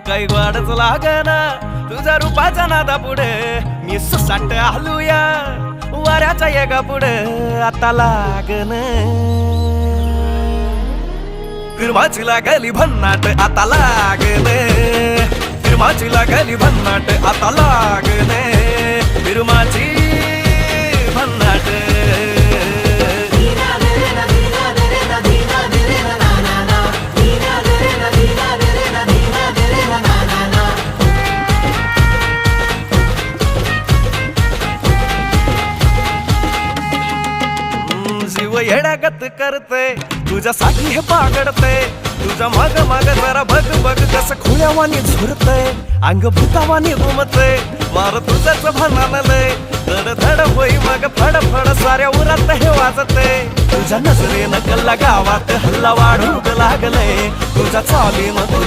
काही वाढच लागना तुझ्या रूपाच्या नादा पुढे मी सुसाट आलूया वाऱ्याच्या येगा पुढे आता लागन फिरमाची लागली भन्नाट आता लागन फिरमाची लागली भन्नाट आता लागन फिरमाची भन्नाट जीव येड्यागत करते तुझ्यासाठी हे पागडते तुझ्या माग माग जरा बघ बघ कसं खुल्यावानी झुरते अंग भूतावानी घुमते मार तुझंच भानालय धड धड होई मग फड फड साऱ्या उरात हे वाजते तुझ्या नजरेनं कल्ला गावात हल्ला वाढू लागले तुझ्या चालीनं